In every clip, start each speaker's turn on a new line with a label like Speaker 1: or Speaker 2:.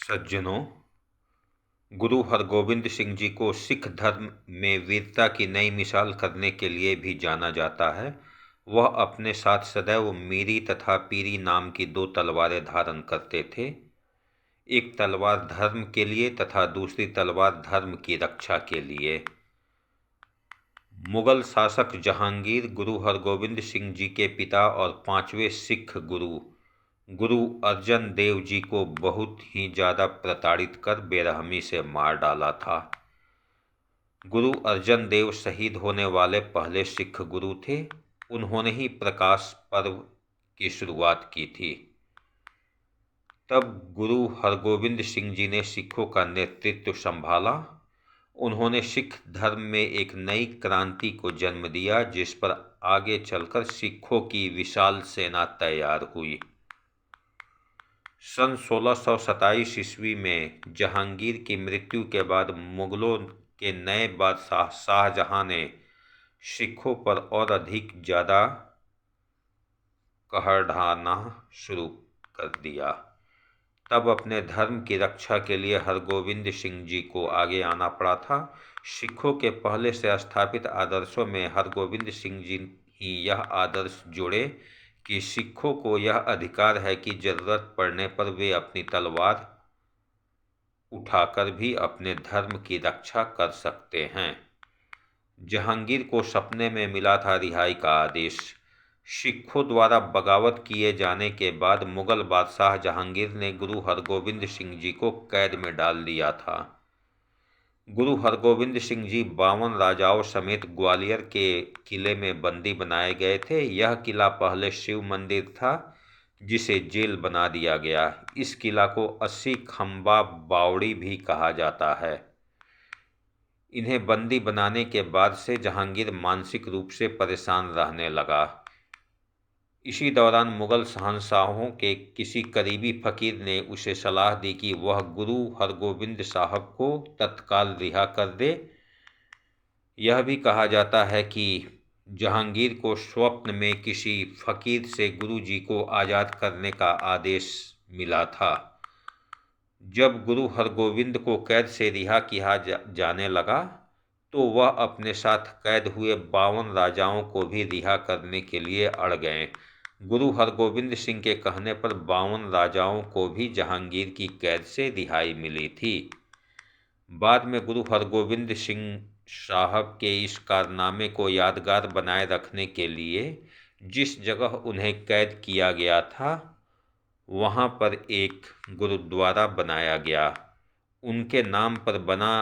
Speaker 1: सज्जनों, गुरु हरगोविंद सिंह जी को सिख धर्म में वीरता की नई मिसाल करने के लिए भी जाना जाता है। वह अपने साथ सदैव मीरी तथा पीरी नाम की दो तलवारें धारण करते थे। एक तलवार धर्म के लिए तथा दूसरी तलवार धर्म की रक्षा के लिए। मुगल शासक जहांगीर गुरु हरगोविंद सिंह जी के पिता और पांचवें सिख गुरु अर्जन देव जी को बहुत ही ज़्यादा प्रताड़ित कर बेरहमी से मार डाला था। गुरु अर्जन देव शहीद होने वाले पहले सिख गुरु थे। उन्होंने ही प्रकाश पर्व की शुरुआत की थी। तब गुरु हरगोविंद सिंह जी ने सिखों का नेतृत्व संभाला। उन्होंने सिख धर्म में एक नई क्रांति को जन्म दिया, जिस पर आगे चलकर सिखों की विशाल सेना तैयार हुई। सन 1627 ईस्वी में जहांगीर की मृत्यु के बाद मुगलों के नए बादशाह शाहजहां ने सिखों पर और अधिक ज़्यादा कहर ढाना शुरू कर दिया। तब अपने धर्म की रक्षा के लिए हरगोविंद सिंह जी को आगे आना पड़ा था। सिखों के पहले से स्थापित आदर्शों में हरगोविंद सिंह जी ही यह आदर्श जोड़े कि सिखों को यह अधिकार है कि जरूरत पड़ने पर वे अपनी तलवार उठाकर भी अपने धर्म की रक्षा कर सकते हैं। जहांगीर को सपने में मिला था रिहाई का आदेश। सिखों द्वारा बगावत किए जाने के बाद मुगल बादशाह जहांगीर ने गुरु हरगोविंद सिंह जी को कैद में डाल दिया था। गुरु हरगोविंद सिंह जी 52 राजाओं समेत ग्वालियर के किले में बंदी बनाए गए थे। यह किला पहले शिव मंदिर था, जिसे जेल बना दिया गया। इस किला को 80 खंबा बावड़ी भी कहा जाता है। इन्हें बंदी बनाने के बाद से जहांगीर मानसिक रूप से परेशान रहने लगा। इसी दौरान मुगल शहंशाहों के किसी करीबी फकीर ने उसे सलाह दी कि वह गुरु हरगोविंद साहब को तत्काल रिहा कर दे। यह भी कहा जाता है कि जहांगीर को स्वप्न में किसी फकीर से गुरु जी को आज़ाद करने का आदेश मिला था। जब गुरु हरगोविंद को कैद से रिहा किया जाने लगा, तो वह अपने साथ कैद हुए 52 राजाओं को भी रिहा करने के लिए अड़ गए। गुरु हरगोविंद सिंह के कहने पर 52 राजाओं को भी जहांगीर की कैद से रिहाई मिली थी। बाद में गुरु हरगोविंद सिंह साहब के इस कारनामे को यादगार बनाए रखने के लिए जिस जगह उन्हें कैद किया गया था, वहाँ पर एक गुरुद्वारा बनाया गया। उनके नाम पर बना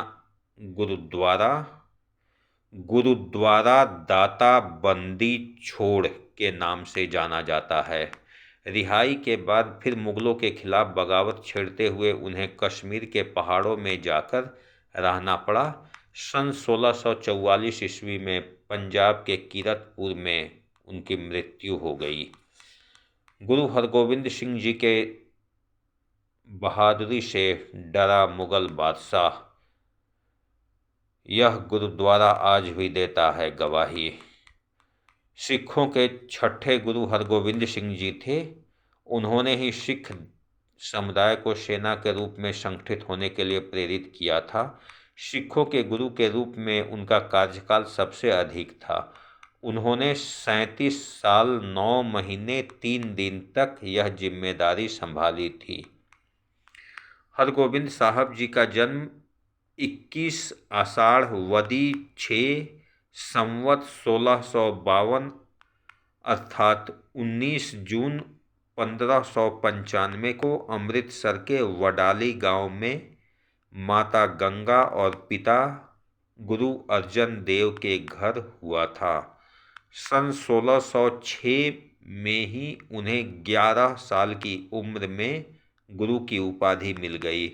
Speaker 1: गुरुद्वारा दाता बंदी छोड़ के नाम से जाना जाता है। रिहाई के बाद फिर मुगलों के खिलाफ बगावत छेड़ते हुए उन्हें कश्मीर के पहाड़ों में जाकर रहना पड़ा। सन 1644 ईस्वी में पंजाब के कीरतपुर में उनकी मृत्यु हो गई। गुरु हरगोविंद सिंह जी के बहादुरी से डरा मुगल बादशाह यह गुरुद्वारा आज भी देता है गवाही। सिखों के छठे गुरु हरगोविंद सिंह जी थे। उन्होंने ही सिख समुदाय को सेना के रूप में संगठित होने के लिए प्रेरित किया था। सिखों के गुरु के रूप में उनका कार्यकाल सबसे अधिक था। उन्होंने 37 साल 9 महीने 3 दिन तक यह जिम्मेदारी संभाली थी। हरगोविंद साहब जी का जन्म 21 आषाढ़ वदी 6 संवत 1652 अर्थात 19 जून 1595 को अमृतसर के वडाली गांव में माता गंगा और पिता गुरु अर्जन देव के घर हुआ था। सन 1606 में ही उन्हें 11 साल की उम्र में गुरु की उपाधि मिल गई।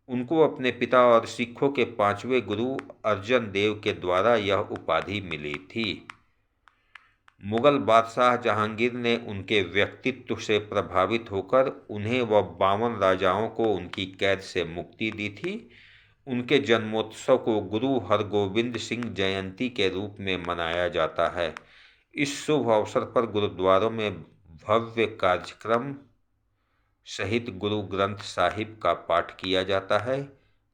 Speaker 1: उनको अपने पिता और सिखों के 5वें गुरु अर्जन देव के द्वारा यह उपाधि मिली थी। मुगल बादशाह जहांगीर ने उनके व्यक्तित्व से प्रभावित होकर उन्हें व 52 राजाओं को उनकी कैद से मुक्ति दी थी। उनके जन्मोत्सव को गुरु हरगोविंद सिंह जयंती के रूप में मनाया जाता है। इस शुभ अवसर पर गुरुद्वारों में भव्य कार्यक्रम सहित गुरु ग्रंथ साहिब का पाठ किया जाता है।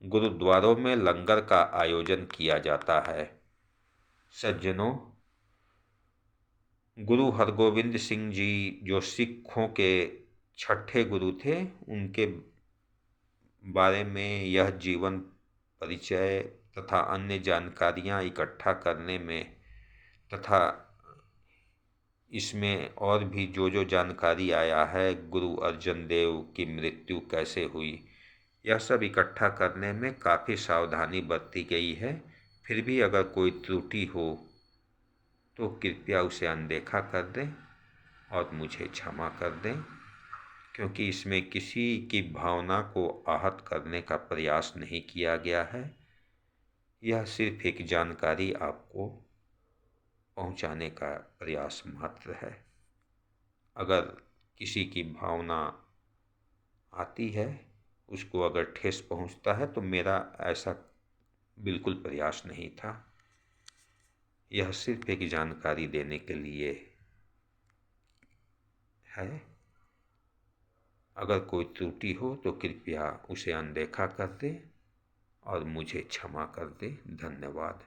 Speaker 1: गुरुद्वारों में लंगर का आयोजन किया जाता है। सज्जनों, गुरु हरगोविंद सिंह जी जो सिखों के छठे गुरु थे, उनके बारे में यह जीवन परिचय तथा अन्य जानकारियाँ इकट्ठा करने में तथा इसमें और भी जो जानकारी आया है, गुरु अर्जन देव की मृत्यु कैसे हुई, यह सब इकट्ठा करने में काफ़ी सावधानी बरती गई है। फिर भी अगर कोई त्रुटि हो तो कृपया उसे अनदेखा कर दें और मुझे क्षमा कर दें, क्योंकि इसमें किसी की भावना को आहत करने का प्रयास नहीं किया गया है। यह सिर्फ एक जानकारी आपको पहुंचाने का प्रयास मात्र है। अगर किसी की भावना आती है, उसको अगर ठेस पहुंचता है, तो मेरा ऐसा बिल्कुल प्रयास नहीं था। यह सिर्फ एक जानकारी देने के लिए है। अगर कोई त्रुटि हो तो कृपया उसे अनदेखा कर दे और मुझे क्षमा कर दे। धन्यवाद।